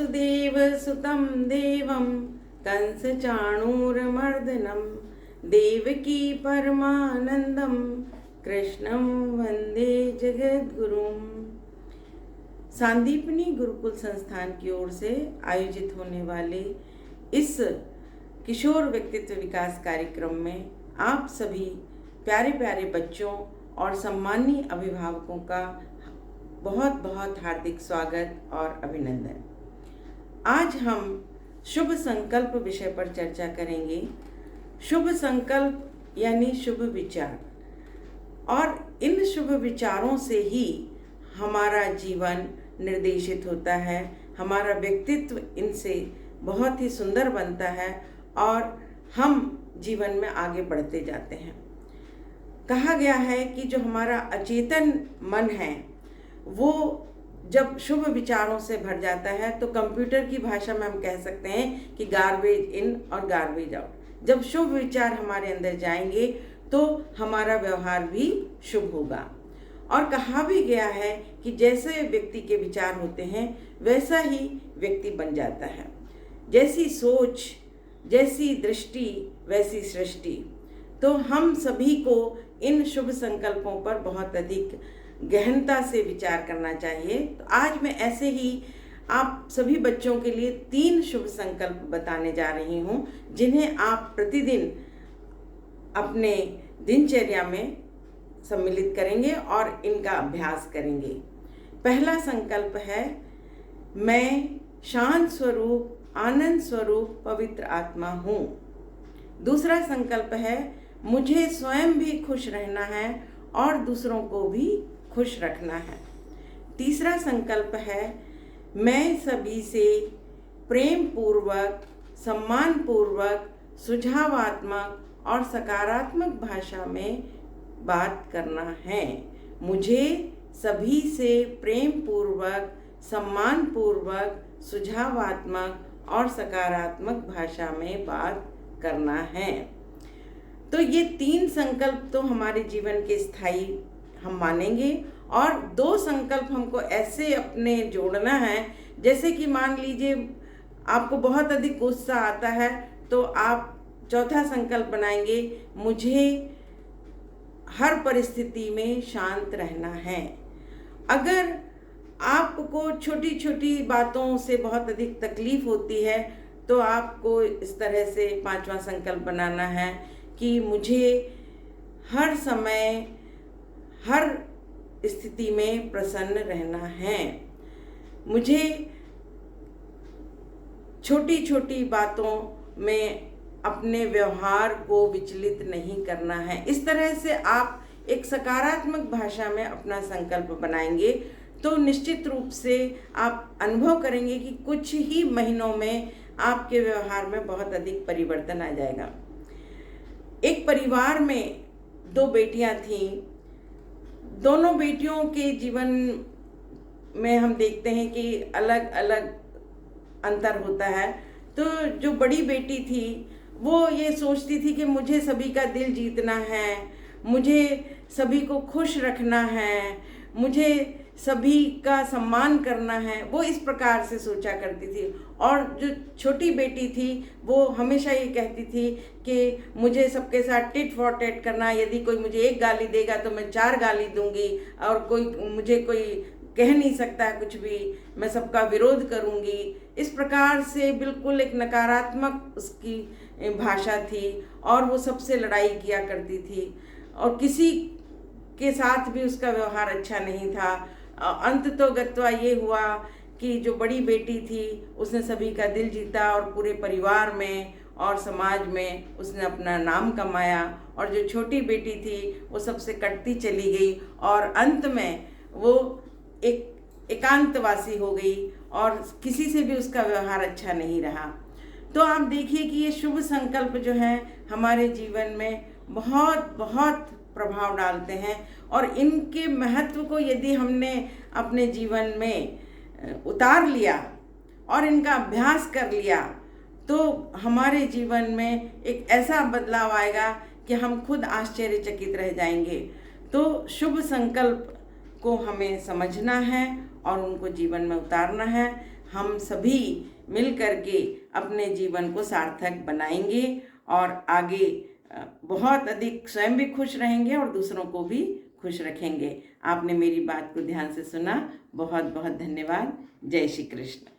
वासुदेवसुतं देवं कंसचाणूरमर्दनं देवकी परमानंदं कृष्णं वंदे जगद्गुरुं। सांदीपनी गुरुकुल संस्थान की ओर से आयोजित होने वाले इस किशोर व्यक्तित्व विकास कार्यक्रम में आप सभी प्यारे प्यारे बच्चों और सम्मानीय अभिभावकों का बहुत बहुत हार्दिक स्वागत और अभिनंदन। आज हम शुभ संकल्प विषय पर चर्चा करेंगे। शुभ संकल्प यानी शुभ विचार, और इन शुभ विचारों से ही हमारा जीवन निर्देशित होता है, हमारा व्यक्तित्व इनसे बहुत ही सुंदर बनता है और हम जीवन में आगे बढ़ते जाते हैं। कहा गया है कि जो हमारा अचेतन मन है वो जब शुभ विचारों से भर जाता है तो कंप्यूटर की भाषा में हम कह सकते हैं कि गार्बेज इन और गार्बेज आउट। जब शुभ विचार हमारे अंदर जाएंगे तो हमारा व्यवहार भी शुभ होगा। और कहा भी गया है कि जैसे व्यक्ति के विचार होते हैं वैसा ही व्यक्ति बन जाता है। जैसी सोच, जैसी दृष्टि, वैसी सृष्टि। तो हम सभी को इन शुभ संकल्पों पर बहुत अधिक गहनता से विचार करना चाहिए। तो आज मैं ऐसे ही आप सभी बच्चों के लिए 3 शुभ संकल्प बताने जा रही हूँ, जिन्हें आप प्रतिदिन अपने दिनचर्या में सम्मिलित करेंगे और इनका अभ्यास करेंगे। पहला संकल्प है, मैं शांत स्वरूप, आनंद स्वरूप, पवित्र आत्मा हूँ। दूसरा संकल्प है, मुझे स्वयं भी खुश रहना है और दूसरों को भी खुश रखना है। तीसरा संकल्प है, मैं सभी से प्रेम पूर्वक, सम्मान पूर्वक, सुझावात्मक और सकारात्मक भाषा में बात करना है। मुझे सभी से प्रेम पूर्वक, सम्मान पूर्वक, सुझावात्मक और सकारात्मक भाषा में बात करना है। तो ये 3 संकल्प तो हमारे जीवन के स्थायी हम मानेंगे, और 2 संकल्प हमको ऐसे अपने जोड़ना है, जैसे कि मान लीजिए आपको बहुत अधिक गुस्सा आता है तो आप चौथा संकल्प बनाएंगे, मुझे हर परिस्थिति में शांत रहना है। अगर आपको छोटी छोटी बातों से बहुत अधिक तकलीफ होती है तो आपको इस तरह से 5वां संकल्प बनाना है कि मुझे हर समय, हर स्थिति में प्रसन्न रहना है। मुझे छोटी छोटी बातों में अपने व्यवहार को विचलित नहीं करना है। इस तरह से आप एक सकारात्मक भाषा में अपना संकल्प बनाएंगे तो निश्चित रूप से आप अनुभव करेंगे कि कुछ ही महीनों में आपके व्यवहार में बहुत अधिक परिवर्तन आ जाएगा। एक परिवार में 2 बेटियां थीं। दोनों बेटियों के जीवन में हम देखते हैं कि अलग अलग अंतर होता है। तो जो बड़ी बेटी थी वो ये सोचती थी कि मुझे सभी का दिल जीतना है, मुझे सभी को खुश रखना है, मुझे सभी का सम्मान करना है। वो इस प्रकार से सोचा करती थी। और जो छोटी बेटी थी वो हमेशा ये कहती थी कि मुझे सबके साथ टिट फॉर टेट करना, यदि कोई मुझे 1 गाली देगा तो मैं 4 गाली दूंगी, और मुझे कोई कह नहीं सकता कुछ भी, मैं सबका विरोध करूंगी। इस प्रकार से बिल्कुल एक नकारात्मक उसकी भाषा थी और वो सबसे लड़ाई किया करती थी और किसी के साथ भी उसका व्यवहार अच्छा नहीं था। अंत तो गत्वा ये हुआ कि जो बड़ी बेटी थी उसने सभी का दिल जीता और पूरे परिवार में और समाज में उसने अपना नाम कमाया, और जो छोटी बेटी थी वो सबसे कटती चली गई और अंत में वो एक एकांतवासी हो गई और किसी से भी उसका व्यवहार अच्छा नहीं रहा। तो आप देखिए कि ये शुभ संकल्प जो हैं हमारे जीवन में बहुत बहुत प्रभाव डालते हैं, और इनके महत्व को यदि हमने अपने जीवन में उतार लिया और इनका अभ्यास कर लिया तो हमारे जीवन में एक ऐसा बदलाव आएगा कि हम खुद आश्चर्यचकित रह जाएंगे। तो शुभ संकल्प को हमें समझना है और उनको जीवन में उतारना है। हम सभी मिल करके अपने जीवन को सार्थक बनाएंगे और आगे बहुत अधिक स्वयं भी खुश रहेंगे और दूसरों को भी खुश रखेंगे। आपने मेरी बात को ध्यान से सुना, बहुत बहुत धन्यवाद। जय श्री कृष्ण।